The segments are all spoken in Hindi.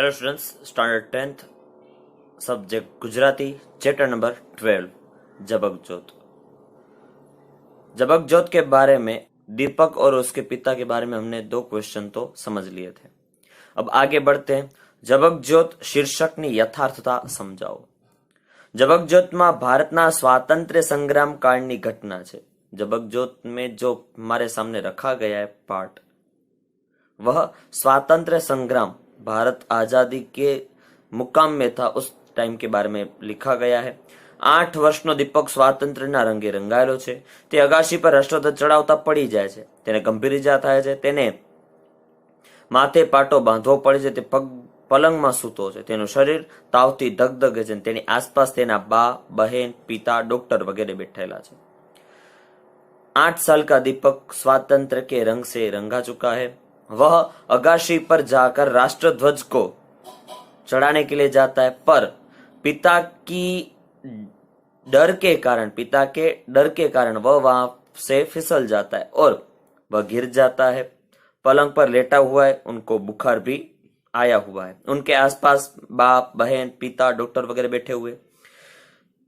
Hello students, standard 10th subject Gujarati, chapter number 12 जबकजोत। जबकजोत के बारे में, दीपक और उसके पिता के बारे में हमने 2 क्वेश्चन तो समझ लिए थे। अब आगे बढ़ते हैं। जबकजोत शीर्षकની યથાર્થતા સમજાવો। जबकजोतમાં भारतना स्वातंत्र्य संग्राम काळની घटना છે। जबकजोत में जो हमारे सामने रखा गया है पार्ट, वह स्वातंत्र्य संग्राम, भारत आजादी के मुकाम में था उस टाइम के बारे में लिखा गया है। 8 વર્ષનો દીપક સ્વાતંત્ર્યના રંગે રંગાયેલો છે। તે અગાશી પર રાષ્ટ્રધ્વજ ચડાવતા પડી જાય છે। તેને ગંભીર ઈજા થાય છે। તેને માથે પાટો બાંધવો પડે છે। તે પલંગમાં સૂતો છે। તેનું શરીર તાવથી ધગધગે છે। તેની આસપાસ તેના બા, બહેન, પિતા, ડોક્ટર વગેરે બેઠેલા છે। 8 साल का दीपक स्वातंत्र के रंग से रंगा चुका है। वह अगाशी पर जाकर राष्ट्रध्वज को चढ़ाने के लिए जाता है, पर पिता के डर के कारण वह वहां से फिसल जाता है और वह गिर जाता है। पलंग पर लेटा हुआ है। उनको बुखार भी आया हुआ है। उनके आसपास बाप, बहन, पिता, डॉक्टर वगैरह बैठे हुए।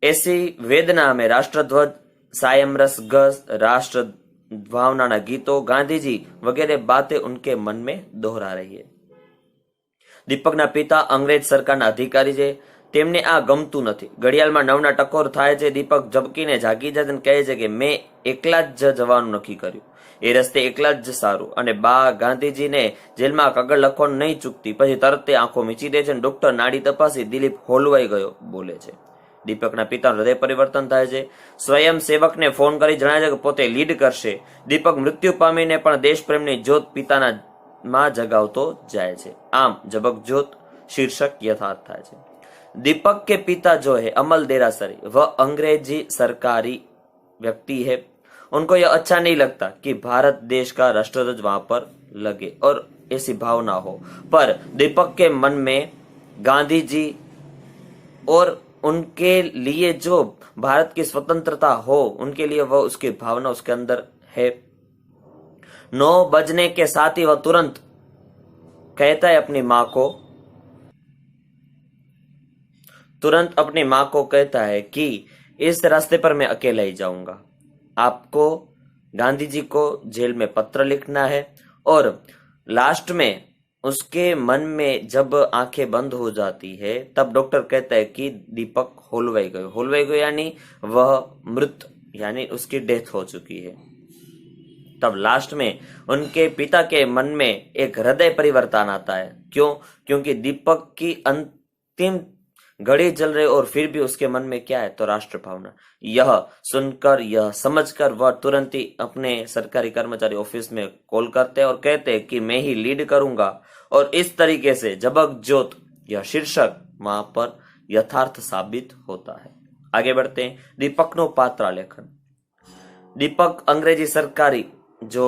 ऐसी वेदना में राष्ट्रध्वज, सायमरस गज, राष्ट्र भावनाना गीतो, गांधीजी वगैरह बातें उनके मन में दोहरा रही है। दीपकना पिता अंग्रेज सरकारना अधिकारी छे। तेमने आ गमतुं नथी। घड़ियाळमां 9 टकोर थाय छे। दीपक झबकीने जागी जाय अने कहे छे के मैं एकला ज जवानुं नक्की कर्युं। ए रस्ते एकला ज सारूं। अने बा गांधीजीने जेलमां कागळ लखવાનું नहीं चूकती। पछी तरत आंखो मीची दे छे। डॉक्टर नाड़ी तपासी दिलीप होलवाई गयो बोले छे। दीपकना पितानुं हृदय परिवर्तन थाय छे। स्वयं सेवकने फोन करी जणावे छे के पोते लीड करशे। दीपक मृत्यु पामीने पण देशप्रेमनी ज्योत पिताना मां जगावतो जाय छे। आम जबकजोत शीर्षक यथार्थ थाय छे। दीपक के पिता जो है अमल देरासरी, वह अंग्रेजी सरकारी व्यक्ति है। उनको यह अच्छा नहीं लगता कि भारत देश का राष्ट्रध्वज वहां पर लगे और ऐसी भावना हो, पर दीपक के मन में गांधी जी और उनके लिए जो भारत की स्वतंत्रता हो, उनके लिए वह उसकी भावना उसके अंदर है। 9 बजने के साथ ही वह तुरंत कहता है अपनी मां को कहता है कि इस रास्ते पर मैं अकेला ही जाऊंगा। आपको गांधी जी को जेल में पत्र लिखना है। और लास्ट में उसके मन में जब आंखें बंद हो जाती है, तब डॉक्टर कहता है कि दीपक होलवाई गयो यानी वह मृत, यानी उसकी डेथ हो चुकी है। तब लास्ट में उनके पिता के मन में एक हृदय परिवर्तन आता है। क्यों? क्योंकि दीपक की अंतिम घड़ी चल रही और फिर भी उसके मन में क्या है, तो राष्ट्र भावना। यह सुनकर, यह समझकर वह तुरंत ही अपने सरकारी कर्मचारी ऑफिस में कॉल करते हैं और कहते हैं कि मैं ही लीड करूंगा। और इस तरीके से जबकजोत यह शीर्षक वहां पर यथार्थ साबित होता है। आगे बढ़ते हैं। दीपक नो पात्रालेखन। दीपक अंग्रेजी सरकारी जो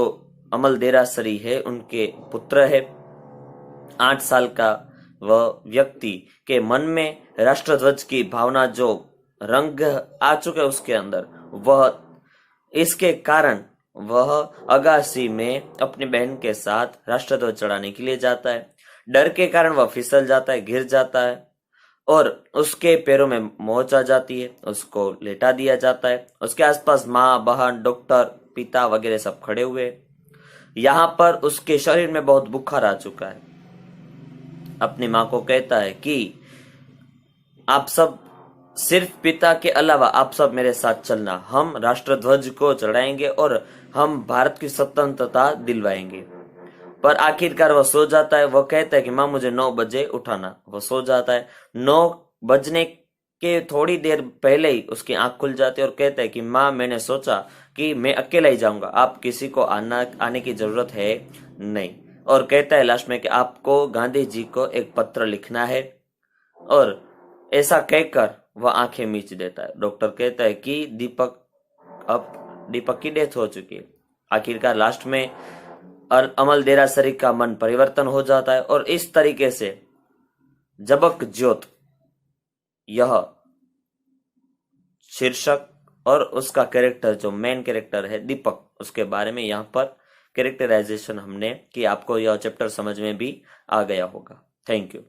अमल देरासरी है उनके पुत्र है। 8 साल का वह व्यक्ति के मन में राष्ट्रध्वज की भावना जो रंग आ चुके उसके अंदर, वह इसके कारण वह अगासी में अपनी बहन के साथ राष्ट्रध्वज चढ़ाने के लिए जाता है। डर के कारण वह फिसल जाता है, गिर जाता है और उसके पैरों में मोच आ जाती है। उसको लेटा दिया जाता है। उसके आसपास माँ, बहन, डॉक्टर, पिता वगैरह सब खड़े हुए। यहाँ पर उसके शरीर में बहुत बुखार आ चुका है। अपनी माँ को कहता है कि आप सब, सिर्फ पिता के अलावा आप सब मेरे साथ चलना। हम राष्ट्रध्वज को चढ़ाएंगे और हम भारत की स्वतंत्रता दिलवाएंगे। पर आखिरकार वह सो जाता है। वह कहता है कि माँ मुझे 9 बजे उठाना। वह सो जाता है। 9 बजने के थोड़ी देर पहले ही उसकी आंख खुल जाती है और कहता है कि माँ मैंने सोचा कि मैं अकेला ही जाऊंगा, आप किसी को आने की जरूरत है नहीं। और कहता है लास्ट में कि आपको गांधी जी को एक पत्र लिखना है। और ऐसा कहकर वह आंखें मीच देता है। डॉक्टर कहता है कि दीपक की डेथ हो चुकी है। आखिरकार लास्ट में अमल देरासरी का मन परिवर्तन हो जाता है और इस तरीके से जबकजोत यह शीर्षक और उसका कैरेक्टर जो मेन कैरेक्टर है दीपक, उसके बारे में यहाँ पर कैरेक्टराइजेशन हमने कि आपको यह चैप्टर समझ में भी आ गया होगा। Thank you.